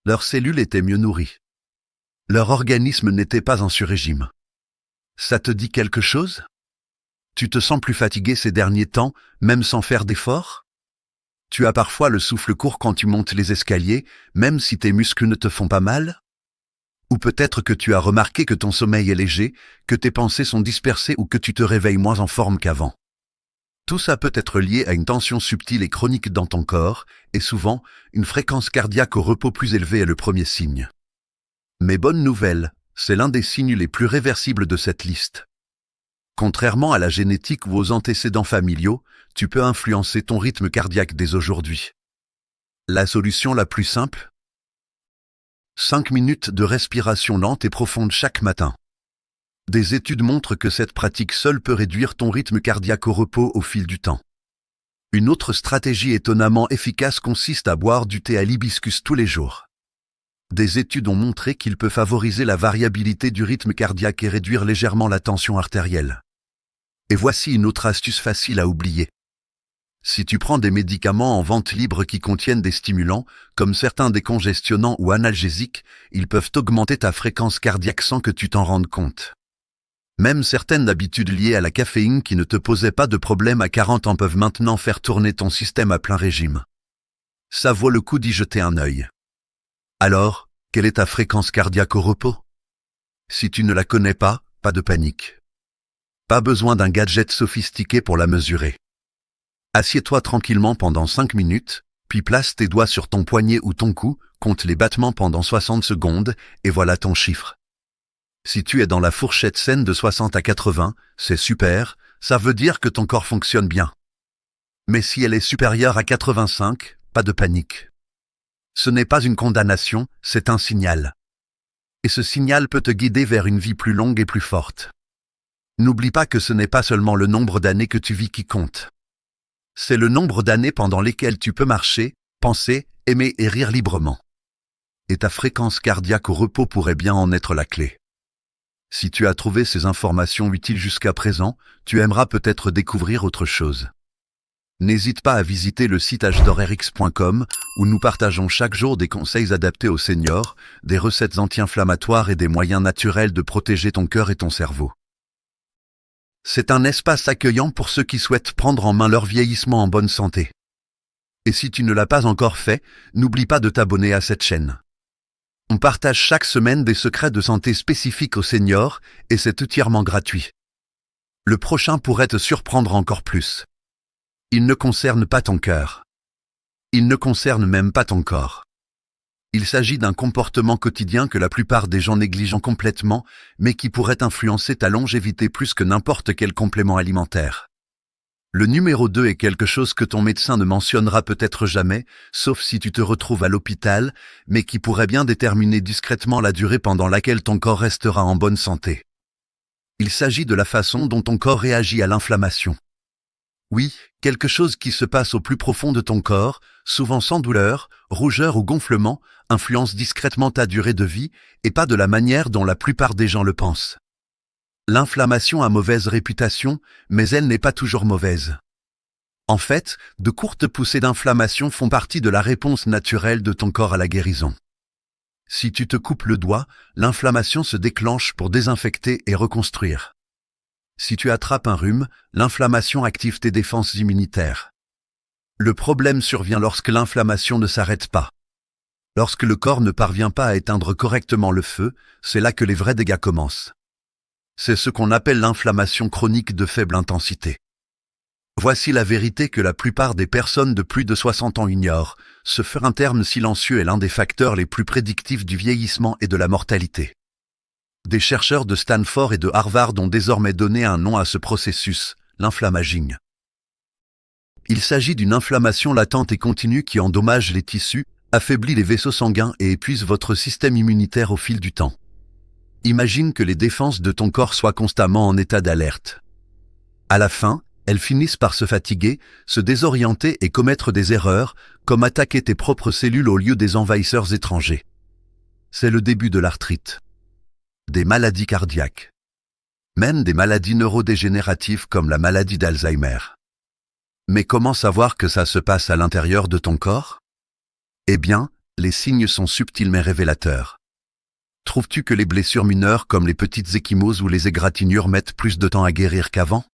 Leurs cellules étaient mieux nourries. Leur organisme n'était pas en surrégime. Ça te dit quelque chose? Tu te sens plus fatigué ces derniers temps, même sans faire d'efforts? Tu as parfois le souffle court quand tu montes les escaliers, même si tes muscles ne te font pas mal? Ou peut-être que tu as remarqué que ton sommeil est léger, que tes pensées sont dispersées ou que tu te réveilles moins en forme qu'avant. Tout ça peut être lié à une tension subtile et chronique dans ton corps, et souvent, une fréquence cardiaque au repos plus élevée est le premier signe. Mais bonne nouvelle, c'est l'un des signes les plus réversibles de cette liste. Contrairement à la génétique ou aux antécédents familiaux, tu peux influencer ton rythme cardiaque dès aujourd'hui. La solution la plus simple? 5 minutes de respiration lente et profonde chaque matin. Des études montrent que cette pratique seule peut réduire ton rythme cardiaque au repos au fil du temps. Une autre stratégie étonnamment efficace consiste à boire du thé à l'hibiscus tous les jours. Des études ont montré qu'il peut favoriser la variabilité du rythme cardiaque et réduire légèrement la tension artérielle. Et voici une autre astuce facile à oublier. Si tu prends des médicaments en vente libre qui contiennent des stimulants, comme certains décongestionnants ou analgésiques, ils peuvent augmenter ta fréquence cardiaque sans que tu t'en rendes compte. Même certaines habitudes liées à la caféine qui ne te posaient pas de problème à 40 ans peuvent maintenant faire tourner ton système à plein régime. Ça vaut le coup d'y jeter un œil. Alors, quelle est ta fréquence cardiaque au repos? Si tu ne la connais pas, pas de panique. Pas besoin d'un gadget sophistiqué pour la mesurer. Assieds-toi tranquillement pendant 5 minutes, puis place tes doigts sur ton poignet ou ton cou, compte les battements pendant 60 secondes, et voilà ton chiffre. Si tu es dans la fourchette saine de 60 à 80, c'est super, ça veut dire que ton corps fonctionne bien. Mais si elle est supérieure à 85, pas de panique. Ce n'est pas une condamnation, c'est un signal. Et ce signal peut te guider vers une vie plus longue et plus forte. N'oublie pas que ce n'est pas seulement le nombre d'années que tu vis qui compte. C'est le nombre d'années pendant lesquelles tu peux marcher, penser, aimer et rire librement. Et ta fréquence cardiaque au repos pourrait bien en être la clé. Si tu as trouvé ces informations utiles jusqu'à présent, tu aimeras peut-être découvrir autre chose. N'hésite pas à visiter le site agedorrx.com où nous partageons chaque jour des conseils adaptés aux seniors, des recettes anti-inflammatoires et des moyens naturels de protéger ton cœur et ton cerveau. C'est un espace accueillant pour ceux qui souhaitent prendre en main leur vieillissement en bonne santé. Et si tu ne l'as pas encore fait, n'oublie pas de t'abonner à cette chaîne. On partage chaque semaine des secrets de santé spécifiques aux seniors et c'est entièrement gratuit. Le prochain pourrait te surprendre encore plus. Il ne concerne pas ton cœur. Il ne concerne même pas ton corps. Il s'agit d'un comportement quotidien que la plupart des gens négligent complètement, mais qui pourrait influencer ta longévité plus que n'importe quel complément alimentaire. Le numéro 2 est quelque chose que ton médecin ne mentionnera peut-être jamais, sauf si tu te retrouves à l'hôpital, mais qui pourrait bien déterminer discrètement la durée pendant laquelle ton corps restera en bonne santé. Il s'agit de la façon dont ton corps réagit à l'inflammation. Oui, quelque chose qui se passe au plus profond de ton corps, souvent sans douleur, rougeur ou gonflement, influence discrètement ta durée de vie, et pas de la manière dont la plupart des gens le pensent. L'inflammation a mauvaise réputation, mais elle n'est pas toujours mauvaise. En fait, de courtes poussées d'inflammation font partie de la réponse naturelle de ton corps à la guérison. Si tu te coupes le doigt, l'inflammation se déclenche pour désinfecter et reconstruire. Si tu attrapes un rhume, l'inflammation active tes défenses immunitaires. Le problème survient lorsque l'inflammation ne s'arrête pas. Lorsque le corps ne parvient pas à éteindre correctement le feu, c'est là que les vrais dégâts commencent. C'est ce qu'on appelle l'inflammation chronique de faible intensité. Voici la vérité que la plupart des personnes de plus de 60 ans ignorent. Ce feu interne silencieux est l'un des facteurs les plus prédictifs du vieillissement et de la mortalité. Des chercheurs de Stanford et de Harvard ont désormais donné un nom à ce processus, l'inflammaging. Il s'agit d'une inflammation latente et continue qui endommage les tissus, affaiblit les vaisseaux sanguins et épuise votre système immunitaire au fil du temps. Imagine que les défenses de ton corps soient constamment en état d'alerte. À la fin, elles finissent par se fatiguer, se désorienter et commettre des erreurs, comme attaquer tes propres cellules au lieu des envahisseurs étrangers. C'est le début de l'arthrite. Des maladies cardiaques. Même des maladies neurodégénératives comme la maladie d'Alzheimer. Mais comment savoir que ça se passe à l'intérieur de ton corps? Eh bien, les signes sont subtils mais révélateurs. Trouves-tu que les blessures mineures comme les petites ecchymoses ou les égratignures mettent plus de temps à guérir qu'avant?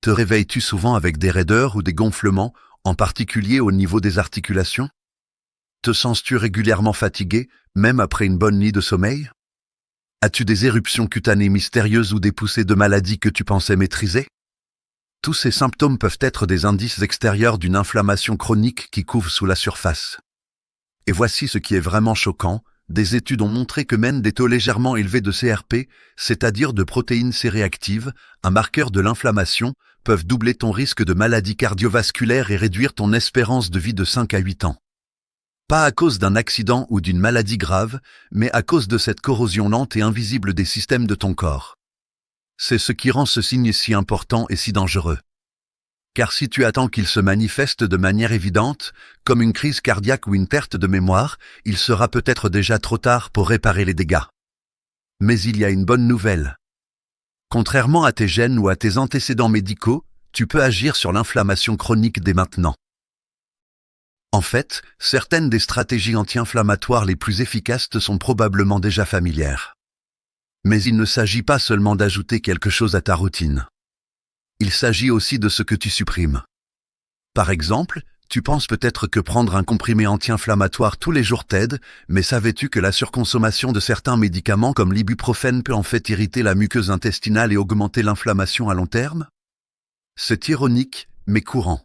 Te réveilles-tu souvent avec des raideurs ou des gonflements, en particulier au niveau des articulations? Te sens-tu régulièrement fatigué, même après une bonne nuit de sommeil? As-tu des éruptions cutanées mystérieuses ou des poussées de maladies que tu pensais maîtriser? Tous ces symptômes peuvent être des indices extérieurs d'une inflammation chronique qui couve sous la surface. Et voici ce qui est vraiment choquant, des études ont montré que même des taux légèrement élevés de CRP, c'est-à-dire de protéines C-réactives, un marqueur de l'inflammation, peuvent doubler ton risque de maladie cardiovasculaire et réduire ton espérance de vie de 5 à 8 ans. Pas à cause d'un accident ou d'une maladie grave, mais à cause de cette corrosion lente et invisible des systèmes de ton corps. C'est ce qui rend ce signe si important et si dangereux. Car si tu attends qu'il se manifeste de manière évidente, comme une crise cardiaque ou une perte de mémoire, il sera peut-être déjà trop tard pour réparer les dégâts. Mais il y a une bonne nouvelle. Contrairement à tes gènes ou à tes antécédents médicaux, tu peux agir sur l'inflammation chronique dès maintenant. En fait, certaines des stratégies anti-inflammatoires les plus efficaces te sont probablement déjà familières. Mais il ne s'agit pas seulement d'ajouter quelque chose à ta routine. Il s'agit aussi de ce que tu supprimes. Par exemple, tu penses peut-être que prendre un comprimé anti-inflammatoire tous les jours t'aide, mais savais-tu que la surconsommation de certains médicaments comme l'ibuprofène peut en fait irriter la muqueuse intestinale et augmenter l'inflammation à long terme? C'est ironique, mais courant.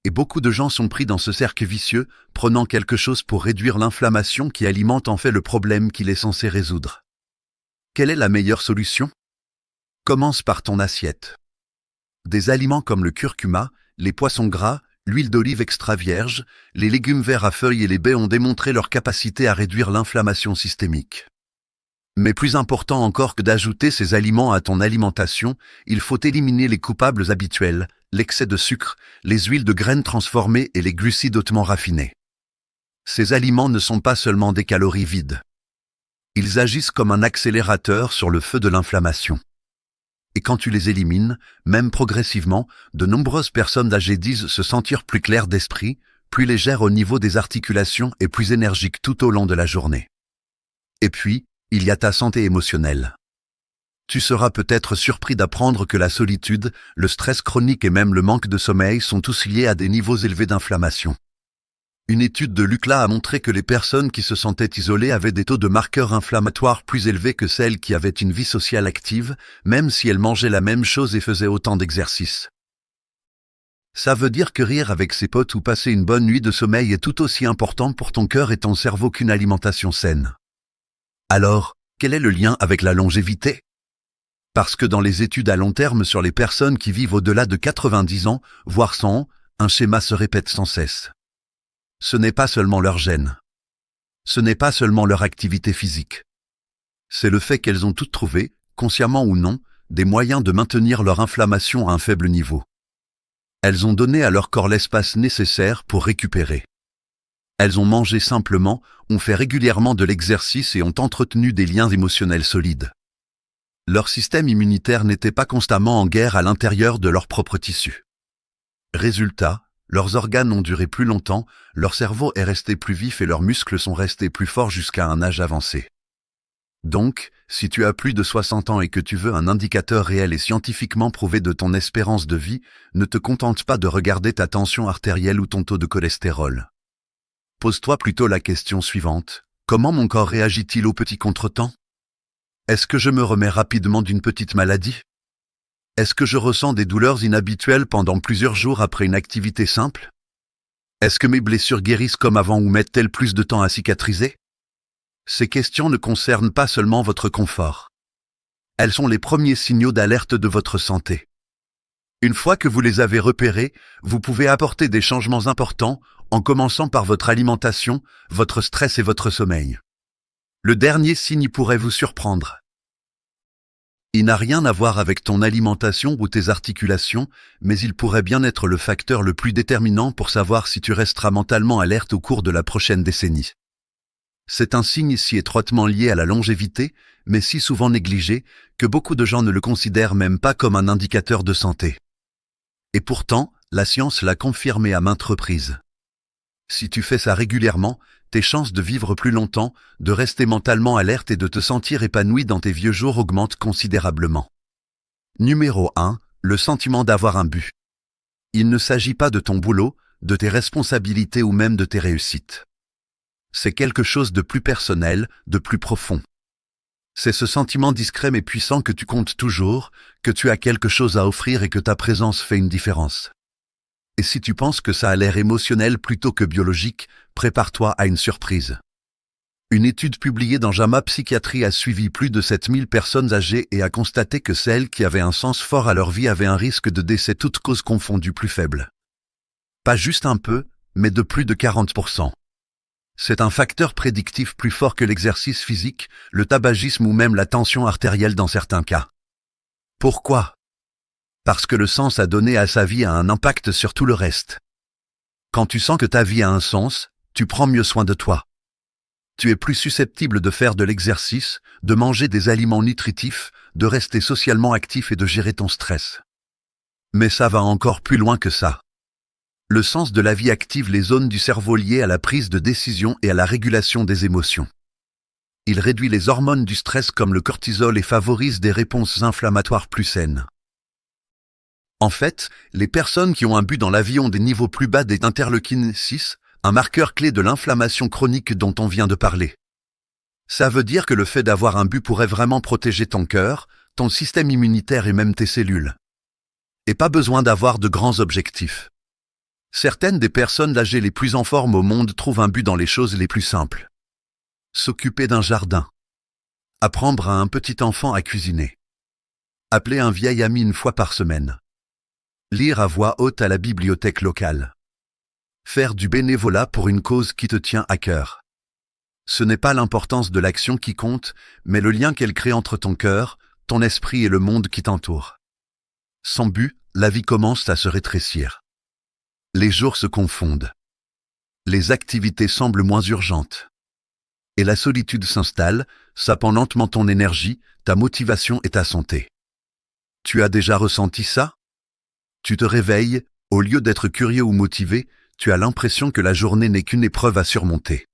Et beaucoup de gens sont pris dans ce cercle vicieux, prenant quelque chose pour réduire l'inflammation qui alimente en fait le problème qu'il est censé résoudre. Quelle est la meilleure solution? Commence par ton assiette. Des aliments comme le curcuma, les poissons gras, l'huile d'olive extra vierge, les légumes verts à feuilles et les baies ont démontré leur capacité à réduire l'inflammation systémique. Mais plus important encore que d'ajouter ces aliments à ton alimentation, il faut éliminer les coupables habituels, l'excès de sucre, les huiles de graines transformées et les glucides hautement raffinés. Ces aliments ne sont pas seulement des calories vides. Ils agissent comme un accélérateur sur le feu de l'inflammation. Et quand tu les élimines, même progressivement, de nombreuses personnes âgées disent se sentir plus claires d'esprit, plus légères au niveau des articulations et plus énergiques tout au long de la journée. Et puis, il y a ta santé émotionnelle. Tu seras peut-être surpris d'apprendre que la solitude, le stress chronique et même le manque de sommeil sont tous liés à des niveaux élevés d'inflammation. Une étude de l'UCLA a montré que les personnes qui se sentaient isolées avaient des taux de marqueurs inflammatoires plus élevés que celles qui avaient une vie sociale active, même si elles mangeaient la même chose et faisaient autant d'exercices. Ça veut dire que rire avec ses potes ou passer une bonne nuit de sommeil est tout aussi important pour ton cœur et ton cerveau qu'une alimentation saine. Alors, quel est le lien avec la longévité? Parce que dans les études à long terme sur les personnes qui vivent au-delà de 90 ans, voire 100 ans, un schéma se répète sans cesse. Ce n'est pas seulement leur gène. Ce n'est pas seulement leur activité physique. C'est le fait qu'elles ont toutes trouvé, consciemment ou non, des moyens de maintenir leur inflammation à un faible niveau. Elles ont donné à leur corps l'espace nécessaire pour récupérer. Elles ont mangé simplement, ont fait régulièrement de l'exercice et ont entretenu des liens émotionnels solides. Leur système immunitaire n'était pas constamment en guerre à l'intérieur de leur propre tissu. Résultat, leurs organes ont duré plus longtemps, leur cerveau est resté plus vif et leurs muscles sont restés plus forts jusqu'à un âge avancé. Donc, si tu as plus de 60 ans et que tu veux un indicateur réel et scientifiquement prouvé de ton espérance de vie, ne te contente pas de regarder ta tension artérielle ou ton taux de cholestérol. Pose-toi plutôt la question suivante. Comment mon corps réagit-il aux petits contretemps? Est-ce que je me remets rapidement d'une petite maladie? Est-ce que je ressens des douleurs inhabituelles pendant plusieurs jours après une activité simple? Est-ce que mes blessures guérissent comme avant ou mettent-elles plus de temps à cicatriser? Ces questions ne concernent pas seulement votre confort. Elles sont les premiers signaux d'alerte de votre santé. Une fois que vous les avez repérés, vous pouvez apporter des changements importants en commençant par votre alimentation, votre stress et votre sommeil. Le dernier signe pourrait vous surprendre. Il n'a rien à voir avec ton alimentation ou tes articulations, mais il pourrait bien être le facteur le plus déterminant pour savoir si tu resteras mentalement alerte au cours de la prochaine décennie. C'est un signe si étroitement lié à la longévité, mais si souvent négligé, que beaucoup de gens ne le considèrent même pas comme un indicateur de santé. Et pourtant, la science l'a confirmé à maintes reprises. Si tu fais ça régulièrement, tes chances de vivre plus longtemps, de rester mentalement alerte et de te sentir épanoui dans tes vieux jours augmentent considérablement. Numéro 1. Le sentiment d'avoir un but. Il ne s'agit pas de ton boulot, de tes responsabilités ou même de tes réussites. C'est quelque chose de plus personnel, de plus profond. C'est ce sentiment discret mais puissant que tu comptes toujours, que tu as quelque chose à offrir et que ta présence fait une différence. Et si tu penses que ça a l'air émotionnel plutôt que biologique, prépare-toi à une surprise. Une étude publiée dans JAMA Psychiatrie a suivi plus de 7000 personnes âgées et a constaté que celles qui avaient un sens fort à leur vie avaient un risque de décès toutes causes confondues plus faible. Pas juste un peu, mais de plus de 40%. C'est un facteur prédictif plus fort que l'exercice physique, le tabagisme ou même la tension artérielle dans certains cas. Pourquoi? Parce que le sens à donner à sa vie a un impact sur tout le reste. Quand tu sens que ta vie a un sens, tu prends mieux soin de toi. Tu es plus susceptible de faire de l'exercice, de manger des aliments nutritifs, de rester socialement actif et de gérer ton stress. Mais ça va encore plus loin que ça. Le sens de la vie active les zones du cerveau liées à la prise de décision et à la régulation des émotions. Il réduit les hormones du stress comme le cortisol et favorise des réponses inflammatoires plus saines. En fait, les personnes qui ont un but dans la vie ont des niveaux plus bas d'interleukine 6, un marqueur clé de l'inflammation chronique dont on vient de parler. Ça veut dire que le fait d'avoir un but pourrait vraiment protéger ton cœur, ton système immunitaire et même tes cellules. Et pas besoin d'avoir de grands objectifs. Certaines des personnes âgées les plus en forme au monde trouvent un but dans les choses les plus simples. S'occuper d'un jardin. Apprendre à un petit enfant à cuisiner. Appeler un vieil ami une fois par semaine. Lire à voix haute à la bibliothèque locale. Faire du bénévolat pour une cause qui te tient à cœur. Ce n'est pas l'importance de l'action qui compte, mais le lien qu'elle crée entre ton cœur, ton esprit et le monde qui t'entoure. Sans but, la vie commence à se rétrécir. Les jours se confondent. Les activités semblent moins urgentes. Et la solitude s'installe, sapant lentement ton énergie, ta motivation et ta santé. Tu as déjà ressenti ça? Tu te réveilles, au lieu d'être curieux ou motivé, tu as l'impression que la journée n'est qu'une épreuve à surmonter.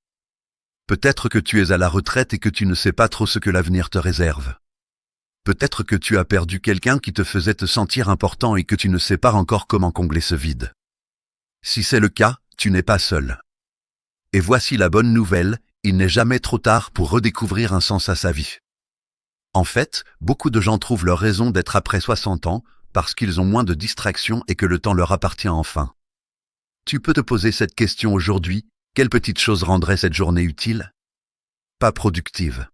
Peut-être que tu es à la retraite et que tu ne sais pas trop ce que l'avenir te réserve. Peut-être que tu as perdu quelqu'un qui te faisait te sentir important et que tu ne sais pas encore comment combler ce vide. Si c'est le cas, tu n'es pas seul. Et voici la bonne nouvelle, il n'est jamais trop tard pour redécouvrir un sens à sa vie. En fait, beaucoup de gens trouvent leur raison d'être après 60 ans parce qu'ils ont moins de distractions et que le temps leur appartient enfin. Tu peux te poser cette question aujourd'hui, quelle petite chose rendrait cette journée utile? Pas productive.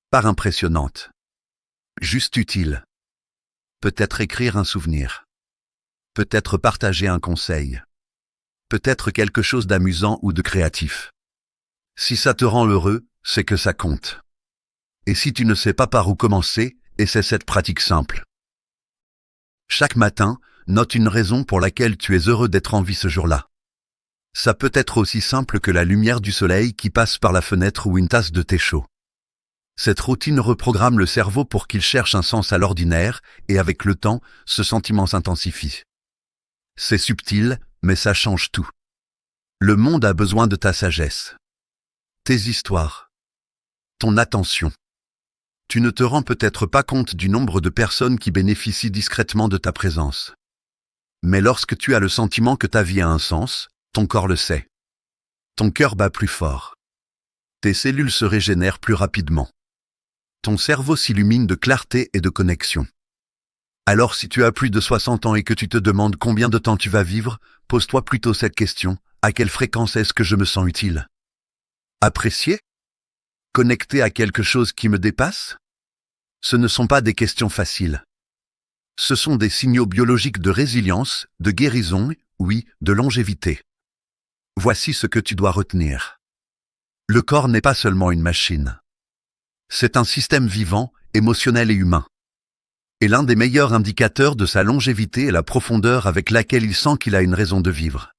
Pas impressionnante. Juste utile. Peut-être écrire un souvenir. Peut-être partager un conseil. Peut-être quelque chose d'amusant ou de créatif. Si ça te rend heureux, c'est que ça compte. Et si tu ne sais pas par où commencer, essaie cette pratique simple. Chaque matin, note une raison pour laquelle tu es heureux d'être en vie ce jour-là. Ça peut être aussi simple que la lumière du soleil qui passe par la fenêtre ou une tasse de thé chaud. Cette routine reprogramme le cerveau pour qu'il cherche un sens à l'ordinaire, et avec le temps, ce sentiment s'intensifie. C'est subtil, mais ça change tout. Le monde a besoin de ta sagesse. Tes histoires. Ton attention. Tu ne te rends peut-être pas compte du nombre de personnes qui bénéficient discrètement de ta présence. Mais lorsque tu as le sentiment que ta vie a un sens, ton corps le sait. Ton cœur bat plus fort. Tes cellules se régénèrent plus rapidement. Ton cerveau s'illumine de clarté et de connexion. Alors si tu as plus de 60 ans et que tu te demandes combien de temps tu vas vivre, pose-toi plutôt cette question, à quelle fréquence est-ce que je me sens utile? Apprécié? Connecté à quelque chose qui me dépasse? Ce ne sont pas des questions faciles. Ce sont des signaux biologiques de résilience, de guérison, oui, de longévité. Voici ce que tu dois retenir. Le corps n'est pas seulement une machine. C'est un système vivant, émotionnel et humain. Et l'un des meilleurs indicateurs de sa longévité est la profondeur avec laquelle il sent qu'il a une raison de vivre.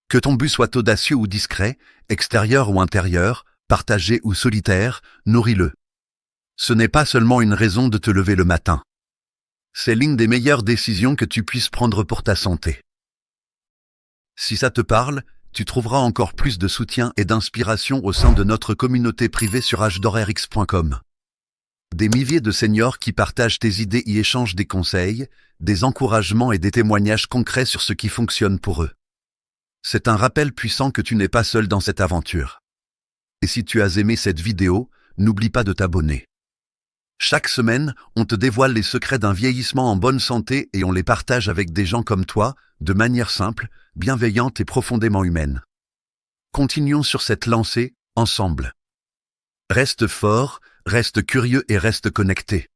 Que ton but soit audacieux ou discret, extérieur ou intérieur, partagé ou solitaire, nourris-le. Ce n'est pas seulement une raison de te lever le matin. C'est l'une des meilleures décisions que tu puisses prendre pour ta santé. Si ça te parle, tu trouveras encore plus de soutien et d'inspiration au sein de notre communauté privée sur agedorerx.com. Des milliers de seniors qui partagent tes idées y échangent des conseils, des encouragements et des témoignages concrets sur ce qui fonctionne pour eux. C'est un rappel puissant que tu n'es pas seul dans cette aventure. Et si tu as aimé cette vidéo, n'oublie pas de t'abonner. Chaque semaine, on te dévoile les secrets d'un vieillissement en bonne santé et on les partage avec des gens comme toi, de manière simple, bienveillante et profondément humaine. Continuons sur cette lancée, ensemble. Reste fort, reste curieux et reste connecté.